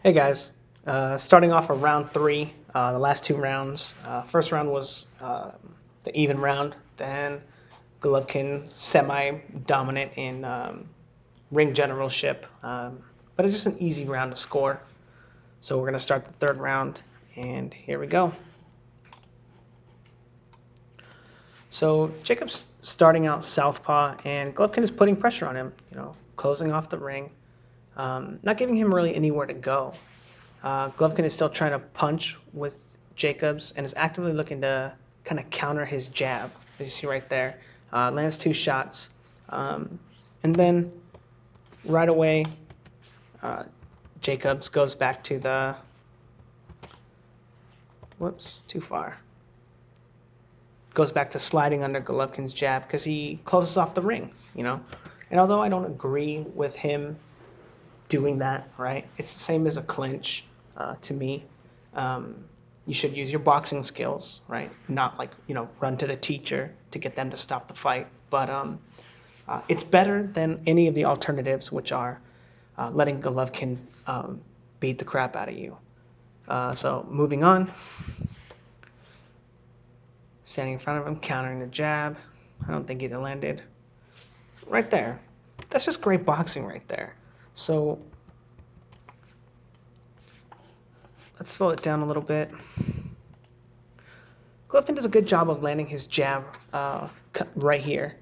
Hey guys, starting off of round three, the last two rounds. First round was the even round. Then Golovkin semi-dominant in ring generalship, but it's just an easy round to score. So we're gonna start the third round, and here we go. So Jacob's starting out southpaw, and Golovkin is putting pressure on him. Closing off the ring, not giving him really anywhere to go. Golovkin is still trying to punch with Jacobs and is actively looking to kind of counter his jab, as you see right there. Lands two shots. And then right away, uh, Jacobs goes back to the. Whoops, too far. Goes back to sliding under Golovkin's jab because he closes off the ring. And although I don't agree with him doing that, right, it's the same as a clinch to me. Um, you should use your boxing skills, right? Not like, run to the teacher to get them to stop the fight. But it's better than any of the alternatives, which are letting Golovkin beat the crap out of you. So moving on, standing in front of him, countering the jab. I don't think either landed. Right there. That's just great boxing right there. So let's slow it down a little bit. Golovkin does a good job of landing his jab right here.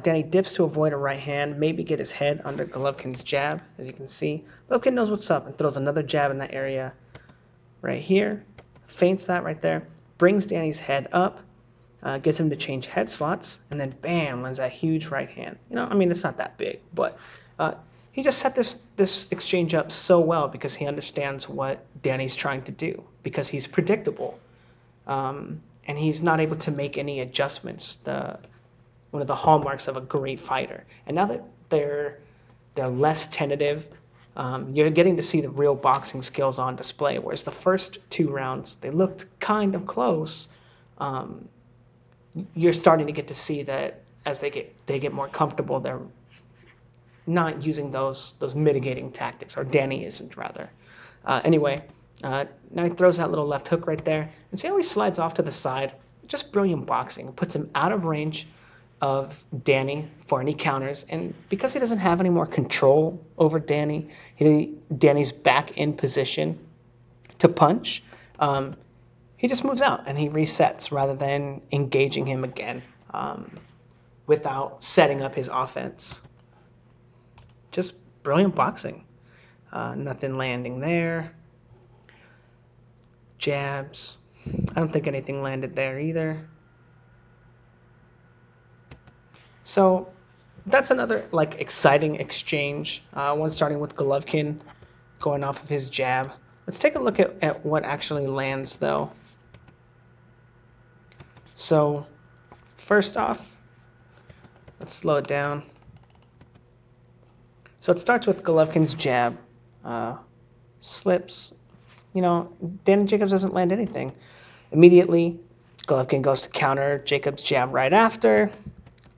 Danny dips to avoid a right hand, maybe get his head under Golovkin's jab, as you can see. Golovkin knows what's up and throws another jab in that area right here. Feints that right there. Brings Danny's head up, gets him to change head slots, and then bam, lands that huge right hand. It's not that big, but he just set this exchange up so well because he understands what Danny's trying to do, because he's predictable. And he's not able to make any adjustments. One of the hallmarks of a great fighter. And now that they're less tentative, you're getting to see the real boxing skills on display. Whereas the first two rounds, they looked kind of close. You're starting to get to see that as they get more comfortable, they're not using those mitigating tactics, or Danny isn't rather. Anyway. Now he throws that little left hook right there. And see how he slides off to the side? Just brilliant boxing. Puts him out of range of Danny for any counters. And because he doesn't have any more control over Danny, Danny's back in position to punch. He just moves out and he resets rather than engaging him again without setting up his offense. Just brilliant boxing. Nothing landing there. Jabs. I don't think anything landed there either. So that's another exciting exchange. One starting with Golovkin going off of his jab. Let's take a look at what actually lands though. So first off, let's slow it down. So it starts with Golovkin's jab. Slips. Danny Jacobs doesn't land anything. Immediately, Golovkin goes to counter Jacobs' jab right after.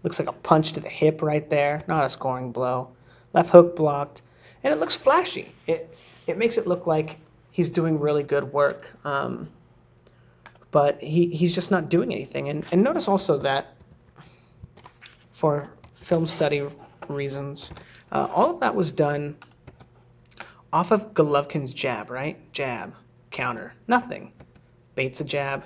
Looks like a punch to the hip right there. Not a scoring blow. Left hook blocked. And it looks flashy. It makes it look like he's doing really good work. But he's just not doing anything. And notice also that for film study reasons, all of that was done off of Golovkin's jab, right? Jab, counter, nothing. Baits a jab.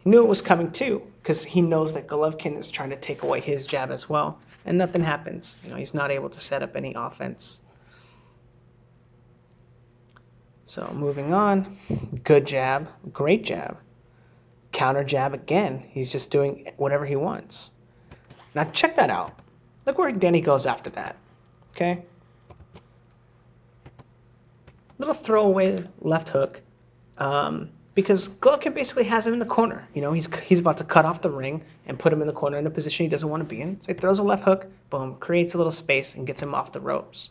He knew it was coming too, because he knows that Golovkin is trying to take away his jab as well, and nothing happens. He's not able to set up any offense. So moving on, good jab, great jab. Counter jab again. He's just doing whatever he wants. Now check that out. Look where Danny goes after that. Okay? Little throwaway left hook, because Golovkin basically has him in the corner. He's about to cut off the ring and put him in the corner in a position he doesn't want to be in. So he throws a left hook, boom, creates a little space and gets him off the ropes.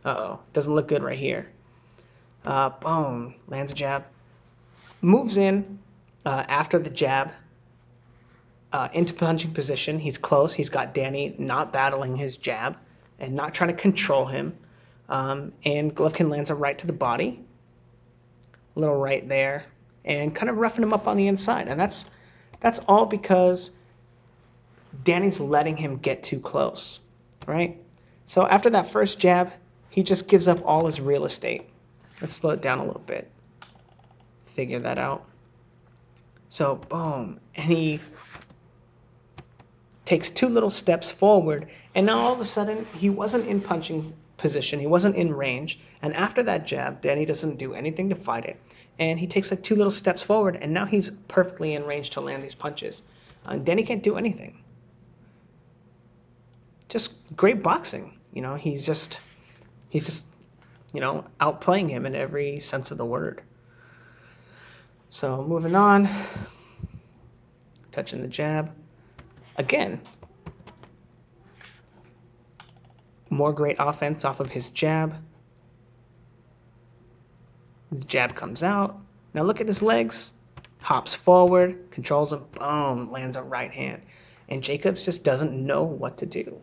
Doesn't look good right here. Boom, lands a jab, moves in after the jab into punching position. He's close. He's got Danny not battling his jab and not trying to control him. And Golovkin lands a right to the body. a little right there, and kind of roughing him up on the inside. And that's all because Danny's letting him get too close, right? So after that first jab, he just gives up all his real estate. Let's slow it down a little bit. Figure that out. So boom, and he takes two little steps forward, and now all of a sudden he wasn't in punching position, he wasn't in range, and after that jab, Danny doesn't do anything to fight it, and he takes like two little steps forward, and now he's perfectly in range to land these punches. Danny can't do anything. Just great boxing, you know. He's just outplaying him in every sense of the word. So moving on, touching the jab again. More great offense off of his jab. The jab comes out. Now look at his legs. Hops forward, controls him, boom, lands a right hand. And Jacobs just doesn't know what to do.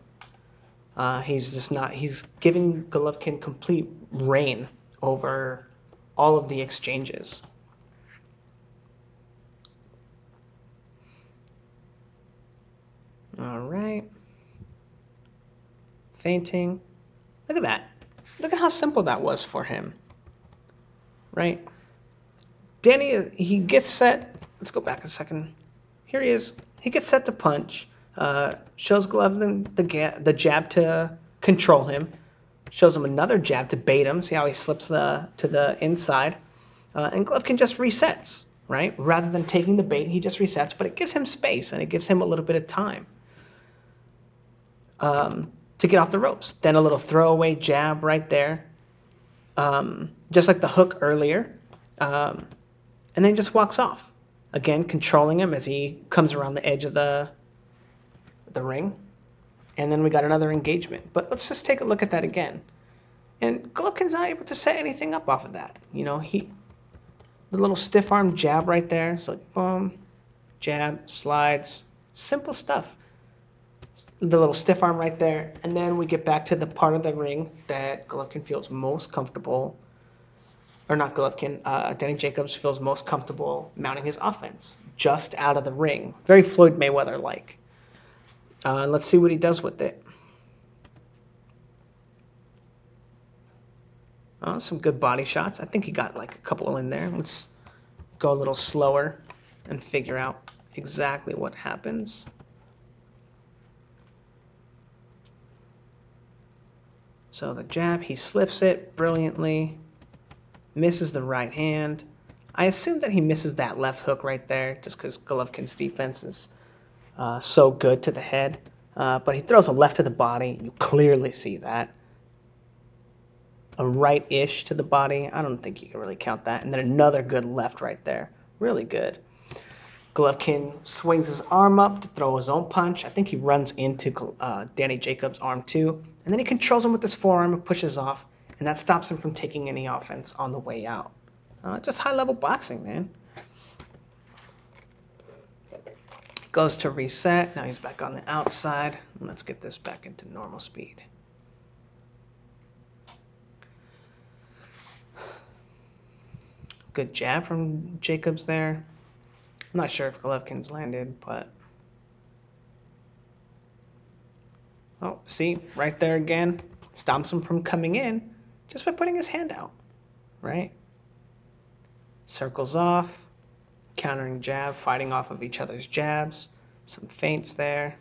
He's giving Golovkin complete reign over all of the exchanges. All right. Feinting. Look at that. Look at how simple that was for him. Right? Danny, he gets set. Let's go back a second. Here he is. He gets set to punch. Shows Golovkin the jab to control him. Shows him another jab to bait him. See how he slips to the inside. And Golovkin just resets, right? Rather than taking the bait, he just resets. But it gives him space, and it gives him a little bit of time to get off the ropes. Then a little throwaway jab right there. Just like the hook earlier. And then just walks off. Again, controlling him as he comes around the edge of the ring. And then we got another engagement. But let's just take a look at that again. And Golovkin's not able to set anything up off of that. You know, the little stiff arm jab right there. So boom, jab, slides, simple stuff. The little stiff arm right there. And then we get back to the part of the ring that Golovkin feels most comfortable, or not Golovkin, Danny Jacobs feels most comfortable mounting his offense just out of the ring. Very Floyd Mayweather-like. Let's see what he does with it. Oh, some good body shots. I think he got like a couple in there. Let's go a little slower and figure out exactly what happens. So the jab, he slips it brilliantly. Misses the right hand. I assume that he misses that left hook right there just because Golovkin's defense is so good to the head. But he throws a left to the body. You clearly see that. A right-ish to the body. I don't think you can really count that. And then another good left right there. Really good. Golovkin swings his arm up to throw his own punch. I think he runs into Danny Jacobs' arm too. And then he controls him with his forearm and pushes off. And that stops him from taking any offense on the way out. Just high-level boxing, man. Goes to reset. Now he's back on the outside. Let's get this back into normal speed. Good jab from Jacobs there. I'm not sure if Golovkin's landed, but... Oh, see? Right there again. Stops him from coming in just by putting his hand out. Right? Circles off. Countering jab, fighting off of each other's jabs. Some feints there.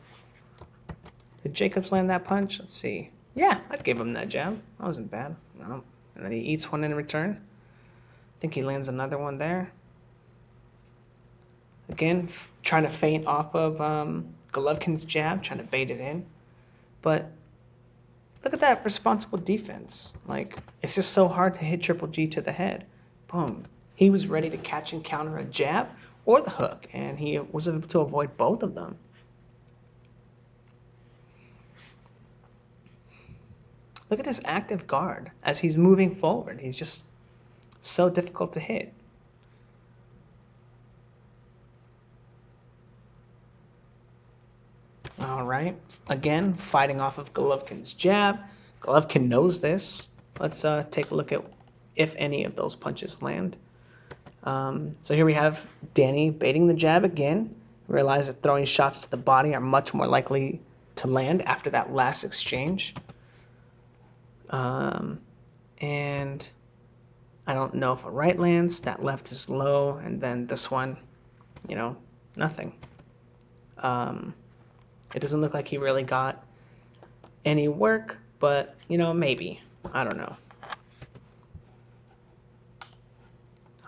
Did Jacobs land that punch? Let's see. Yeah, I'd give him that jab. That wasn't bad. No. And then he eats one in return. I think he lands another one there. Again, trying to feint off of Golovkin's jab, trying to bait it in. But look at that responsible defense. Like, it's just so hard to hit Triple G to the head. Boom. He was ready to catch and counter a jab or the hook, and he was able to avoid both of them. Look at his active guard as he's moving forward. He's just so difficult to hit. All right. Again, fighting off of Golovkin's jab. Golovkin knows this. Let's take a look at if any of those punches land. So here we have Danny baiting the jab again. Realize that throwing shots to the body are much more likely to land after that last exchange. And I don't know if a right lands. That left is low, and then this one, nothing. It doesn't look like he really got any work, but, maybe. I don't know.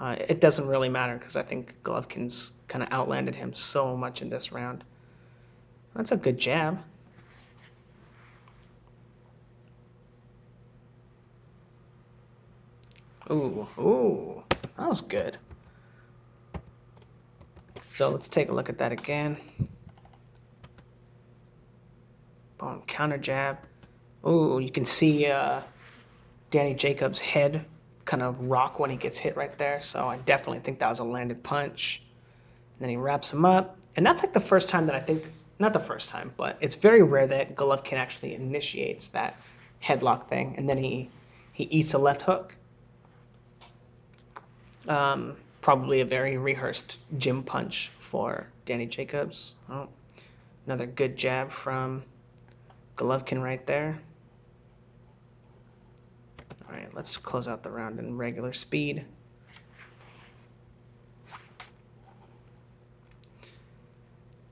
It doesn't really matter because I think Golovkin's kind of outlanded him so much in this round. That's a good jab. Ooh, that was good. So let's take a look at that again. Boom, counter jab. Ooh, you can see Danny Jacobs' head kind of rock when he gets hit right there. So I definitely think that was a landed punch. And then he wraps him up. And that's like the first time that I think, not the first time, but it's very rare that Golovkin actually initiates that headlock thing. And then he eats a left hook. Probably a very rehearsed gym punch for Danny Jacobs. Oh, another good jab from Golovkin right there. All right, let's close out the round in regular speed.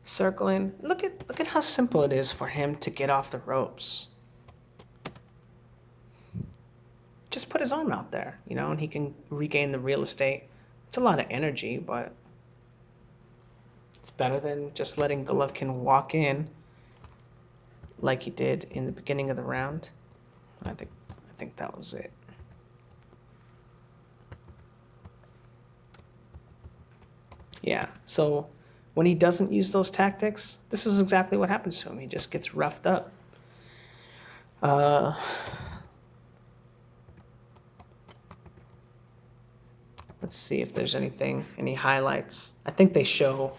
Circling. Look at how simple it is for him to get off the ropes. Just put his arm out there, and he can regain the real estate. It's a lot of energy, but it's better than just letting Golovkin walk in like he did in the beginning of the round. I think that was it. Yeah, so when he doesn't use those tactics, this is exactly what happens to him. He just gets roughed up. Let's see if there's any highlights. I think they show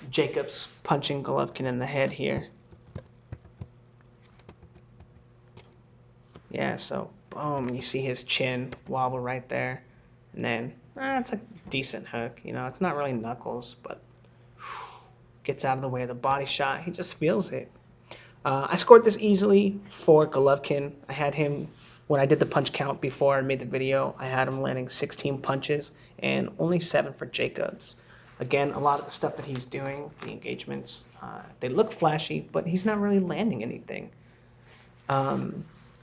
Jacobs punching Golovkin in the head here. Yeah, so boom, you see his chin wobble right there. And then, it's a decent hook. It's not really knuckles, but gets out of the way of the body shot. He just feels it. I scored this easily for Golovkin. I had him, when I did the punch count before I made the video, I had him landing 16 punches and only 7 for Jacobs. Again, a lot of the stuff that he's doing, the engagements, they look flashy, but he's not really landing anything.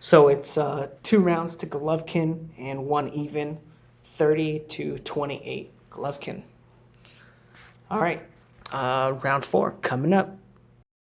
So it's 2 rounds to Golovkin and 1 even, 30-28 Golovkin. All right, round 4 coming up.